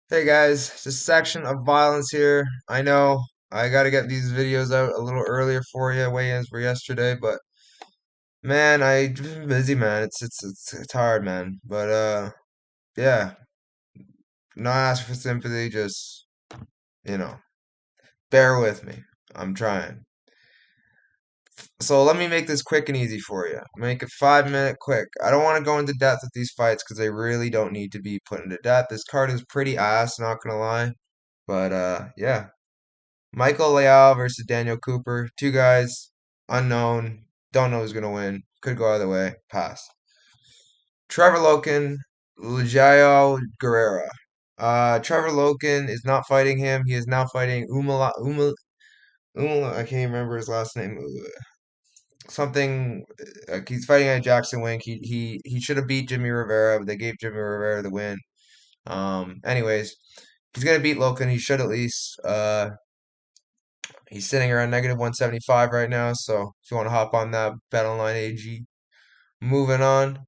Hey guys, just section of violence here. I know I gotta get these videos out a little earlier for you. Weigh-ins were yesterday, but man, I just been busy, man. It's hard, man. But yeah, not asking for sympathy. Just you know, bear with me. I'm trying. So let me make this quick and easy for you. Make it 5 minute quick. I don't want to go into depth with these fights because they really don't need to be put into depth. This card is pretty ass, not gonna lie. But yeah. Michael Leal versus Daniel Cooper. Two guys, unknown. Don't know who's going to win. Could go either way. Pass. Trevor Loken, Ligiao Guerrera. Trevor Loken is not fighting him. He is now fighting I can't even remember his last name. Something. He's fighting at Jackson Wink. He should have beat Jimmy Rivera, but they gave Jimmy Rivera the win. Anyways, he's gonna beat Loken. He should at least. He's sitting around negative 175 right now, so if you want to hop on that, bet online AG. Moving on,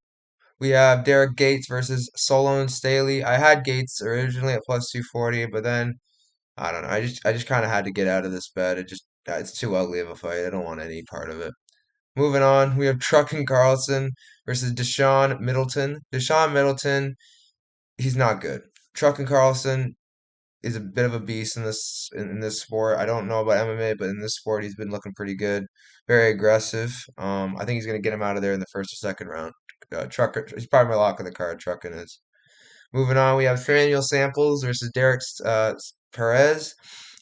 we have Derek Gates versus Solon Staley. I had Gates originally at plus 240, but then I don't know. I just kind of had to get out of this bet. It's too ugly of a fight. I don't want any part of it. Moving on, we have Truck and Carlson versus Deshaun Middleton. Deshaun Middleton, he's not good. Truck and Carlson is a bit of a beast in this sport. I don't know about MMA, but in this sport, he's been looking pretty good, very aggressive. I think he's gonna get him out of there in the first or second round. Trucker, he's probably my lock of the card. Trucking is. Moving on, we have Samuel Samples versus Derek Perez.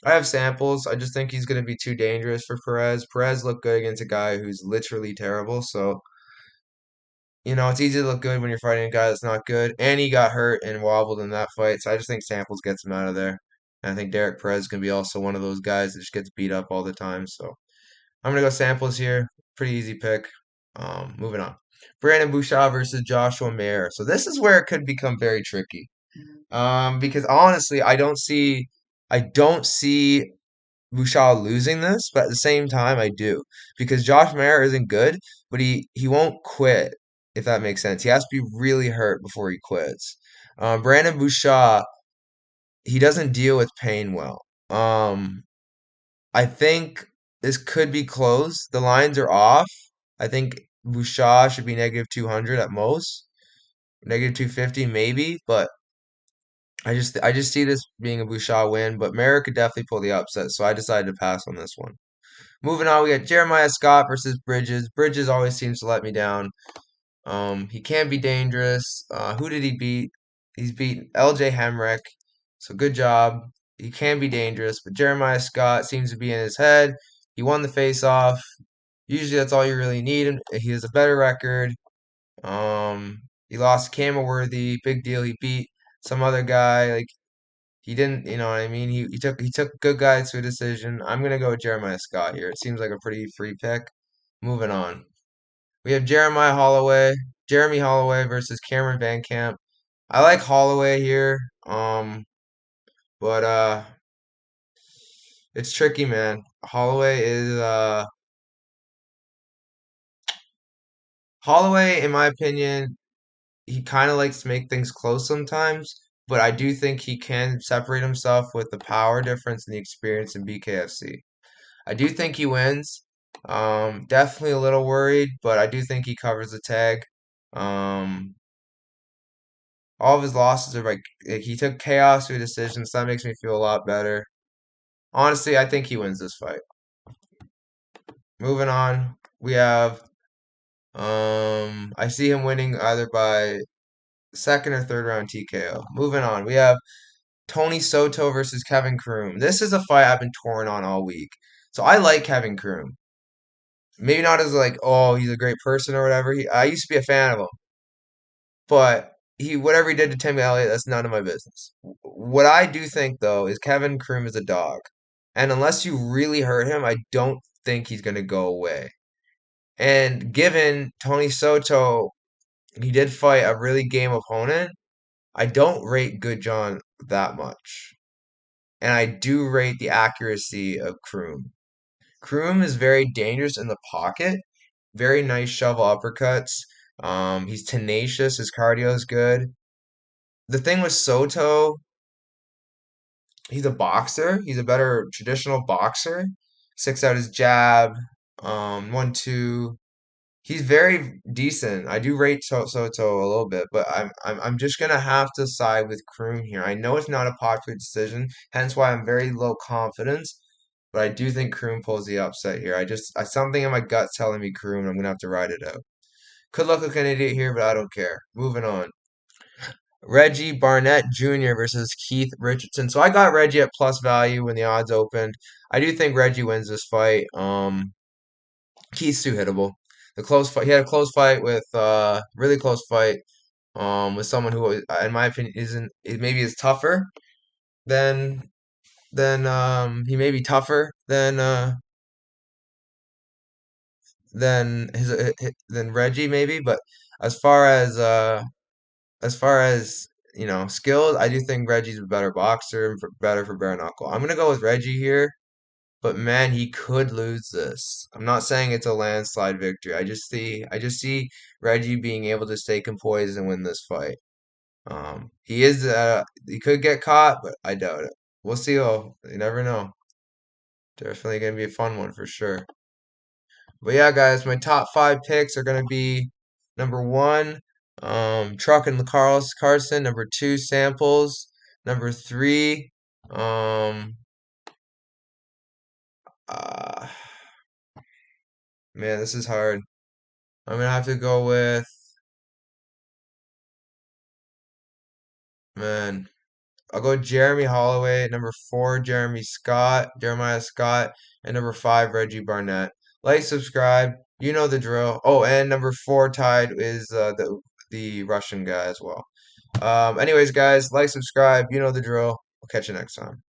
I have Samples. I just think he's gonna be too dangerous for Perez. Perez looked good against a guy who's literally terrible, so it's easy to look good when you're fighting a guy that's not good. And he got hurt and wobbled in that fight. So I just think Samples gets him out of there. And I think Derek Perez can be also one of those guys that just gets beat up all the time. So I'm going to go Samples here. Pretty easy pick. Moving on. Brandon Bouchard versus Joshua Mayer. So this is where it could become very tricky. Because honestly, I don't see Bouchard losing this, but at the same time, I do because Josh Mayer isn't good, but he won't quit if that makes sense. He has to be really hurt before he quits. Brandon Bouchard, he doesn't deal with pain well. Um, I think this could be close. The lines are off. I think Bouchard should be negative 200 at most, negative 250 maybe, but I just see this being a Bouchard win. But Mayer could definitely pull the upset, so I decided to pass on this one. Moving on, we got Jeremiah Scott versus Bridges. Bridges always seems to let me down. He can be dangerous. Who did he beat? He's beat LJ Hemrick. So good job. He can be dangerous, but Jeremiah Scott seems to be in his head. He won the face-off. Usually that's all you really need. He has a better record. He lost Worthy. Big deal. He beat some other guy. Like he didn't, you know what I mean? He took good guys to a decision. I'm gonna go with Jeremiah Scott here. It seems like a pretty free pick. Moving on. We have Jeremy Holloway versus Cameron Van Camp. I like Holloway here. But it's tricky, man. Holloway, in my opinion, he kind of likes to make things close sometimes, but I do think he can separate himself with the power difference and the experience in BKFC. I do think he wins. Definitely a little worried, but I do think he covers the tag. Um, all of his losses are like he took chaos to a decision, so that makes me feel a lot better. Honestly, I think he wins this fight. Moving on, we have I see him winning either by second or third round TKO. Moving on, we have Tony Soto versus Kevin Croom. This is a fight I've been torn on all week. So I like Kevin Croom. Maybe not as like, oh, he's a great person or whatever. I used to be a fan of him, but whatever he did to Timmy Elliott, that's none of my business. What I do think though is Kevin Croom is a dog, and unless you really hurt him, I don't think he's gonna go away. And given Tony Soto, he did fight a really game opponent. I don't rate Good John that much, and I do rate the accuracy of Croom. Kroom is very dangerous in the pocket. Very nice shovel uppercuts. He's tenacious. His cardio is good. The thing with Soto, He's a boxer. He's a better traditional boxer. Six out his jab. 1, 2. He's very decent. I do rate Soto a little bit, but I'm just gonna have to side with Kroom here. I know it's not a popular decision, hence why I'm very low confidence, but I do think Kroom pulls the upset here. Something in my gut's telling me Kroom. I'm gonna have to ride it out. Could look like an idiot here, but I don't care. Moving on. Reggie Barnett Jr. versus Keith Richardson. So I got Reggie at plus value when the odds opened. I do think Reggie wins this fight. Keith's too hittable. The close fight. He had a close fight with really close fight with someone who, in my opinion, isn't maybe is tougher than he may be tougher than Reggie maybe, but as far as uh as far as skills, I do think Reggie's a better boxer and better for bare knuckle. I'm gonna go with Reggie here, but man, he could lose this. I'm not saying it's a landslide victory. I just see Reggie being able to stay composed and win this fight. He could get caught, but I doubt it. We'll see though. You never know. Definitely gonna be a fun one for sure. But yeah, guys, my top five picks are gonna be number one, Truck and Carson. Number two, Samples. Number three, um, uh, man, this is hard. I'm gonna have to go with man. I'll go Jeremy Holloway. Number four, Jeremiah Scott, and number five, Reggie Barnett. Like, subscribe. You know the drill. Oh, and number four tied is the Russian guy as well. Anyways, guys, like, subscribe. You know the drill. I'll catch you next time.